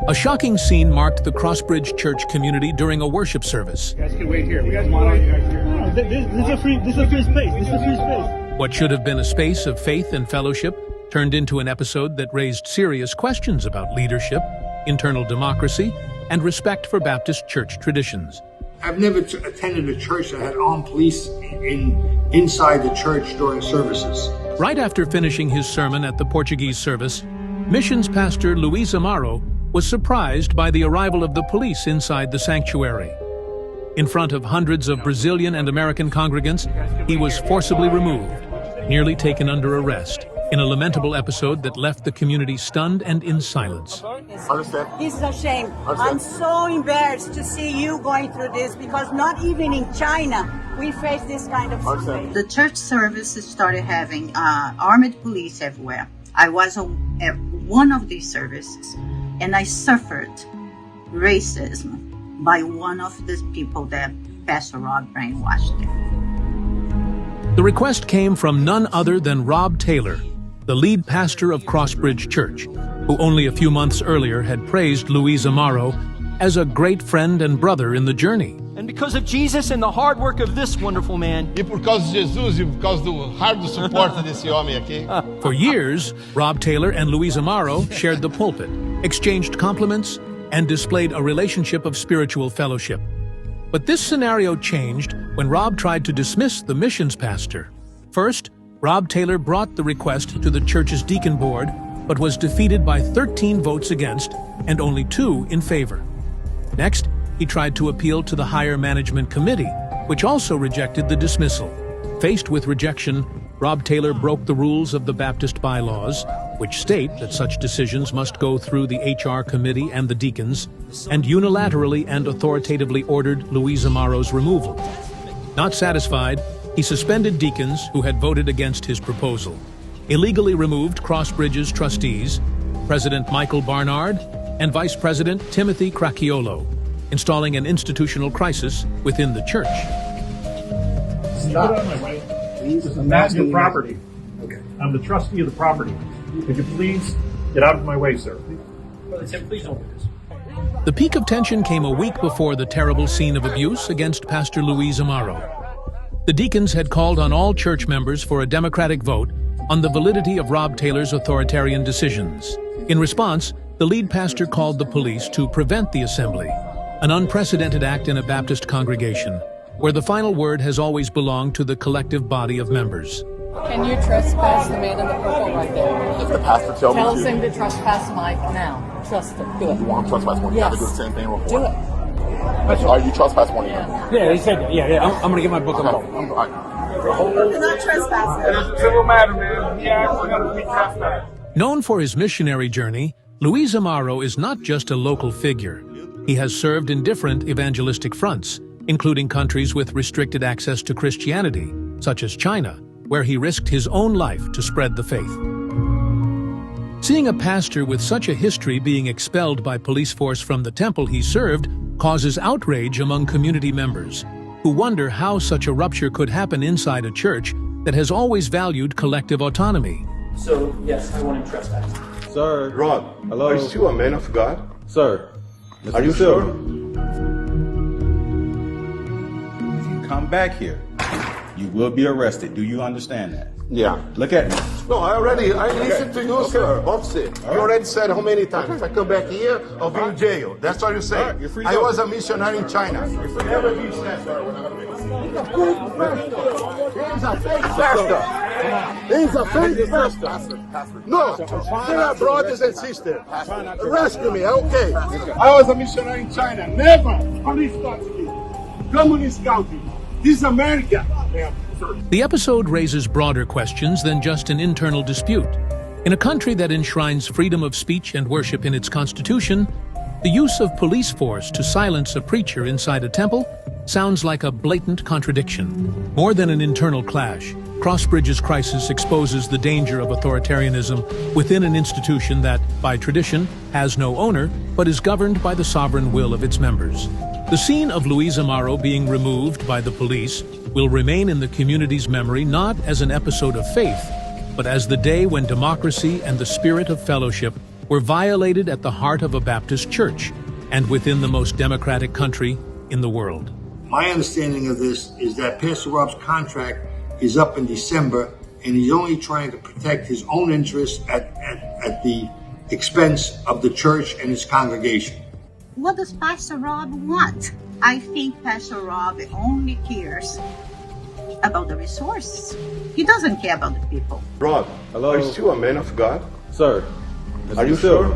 A shocking scene marked the Crossbridge Church community during a worship service. You guys can wait here. You guys want to wait here. No, this is a free space. This is a free space. What should have been a space of faith and fellowship turned into an episode that raised serious questions about leadership, internal democracy, and respect for Baptist church traditions. I've never attended a church that had armed police inside the church during services. Right after finishing his sermon at the Portuguese service, Missions Pastor Luiz Amaro was surprised by the arrival of the police inside the sanctuary. In front of hundreds of Brazilian and American congregants, he was forcibly removed, nearly taken under arrest, in a lamentable episode that left the community stunned and in silence. This is a shame. I'm so embarrassed to see you going through this, because not even in China we face this kind of situation. The church services started having armed police everywhere. I was at one of these services, and I suffered racism by one of the people that Pastor Rob brainwashed. The request came from none other than Rob Taylor, the lead pastor of Crossbridge Church, who only a few months earlier had praised Luiz Amaro as a great friend and brother in the journey. And because of Jesus and the hard work of this wonderful man. E por causa de Jesus e por causa do hard suporte desse homem aqui. For years, Rob Taylor and Luiz Amaro shared the pulpit, exchanged compliments, and displayed a relationship of spiritual fellowship. But this scenario changed when Rob tried to dismiss the missions pastor. First, Rob Taylor brought the request to the church's deacon board, but was defeated by 13 votes against and only 2 in favor. Next, he tried to appeal to the higher management committee, which also rejected the dismissal. Faced with rejection, Rob Taylor broke the rules of the Baptist bylaws, which state that such decisions must go through the HR committee and the deacons, and unilaterally and authoritatively ordered Luiz Amaro's removal. Not satisfied, he suspended deacons who had voted against his proposal, illegally removed Crossbridge's trustees, President Michael Barnard and Vice President Timothy Cracchiolo, installing an institutional crisis within the church. Stop. Get out of my way. This is not your property. Okay. I'm the trustee of the property. Could you please get out of my way, sir? Brother Tim, please don't do this. The peak of tension came a week before the terrible scene of abuse against Pastor Luiz Amaro. The deacons had called on all church members for a democratic vote on the validity of Rob Taylor's authoritarian decisions. In response, the lead pastor called the police to prevent the assembly, an unprecedented act in a Baptist congregation, where the final word has always belonged to the collective body of members. Can you trespass the man in the purple right there? If the pastor tells him to trespass Mike now. Trust him. Do it. You want to trespass one? You have to do the same thing. Do it. Are you trespass one? Yeah, he said that. Yeah. I'm gonna get my book on You cannot trespass. It's a civil matter, man. Yeah, we're going to be trespassed. Known for his missionary journey, Luiz Amaro is not just a local figure. He has served in different evangelistic fronts, including countries with restricted access to Christianity, such as China, where he risked his own life to spread the faith. Seeing a pastor with such a history being expelled by police force from the temple he served causes outrage among community members, who wonder how such a rupture could happen inside a church that has always valued collective autonomy. So, yes, I want him trespassed. Sir. Rob, Hello. are you still a man of God? Sir. Are you sure? If you come back here, you will be arrested. Do you understand that? Yeah. Look at me. No, I listened to you, sir. Officer, you already said how many times? If I come back here, I'll be in jail. That's what you say. Right, you're free to I go. was a missionary in China. Never be said. He's a fake pastor. He's a fake pastor. No, they are brothers and sisters. Rescue me, okay? I was a missionary in China. Never police touched me. Communist country. This is America. The episode raises broader questions than just an internal dispute. In a country that enshrines freedom of speech and worship in its constitution, the use of police force to silence a preacher inside a temple sounds like a blatant contradiction. More than an internal clash, Crossbridge's crisis exposes the danger of authoritarianism within an institution that, by tradition, has no owner, but is governed by the sovereign will of its members. The scene of Luiz Amaro being removed by the police will remain in the community's memory not as an episode of faith, but as the day when democracy and the spirit of fellowship were violated at the heart of a Baptist church and within the most democratic country in the world. My understanding of this is that Pastor Rob's contract is up in December, and he's only trying to protect his own interests at the expense of the church and its congregation. What does Pastor Rob want? I think Pastor Rob only cares about the resources. He doesn't care about the people. Rob, Hello? are you still a man of God? Sir. Are you sure?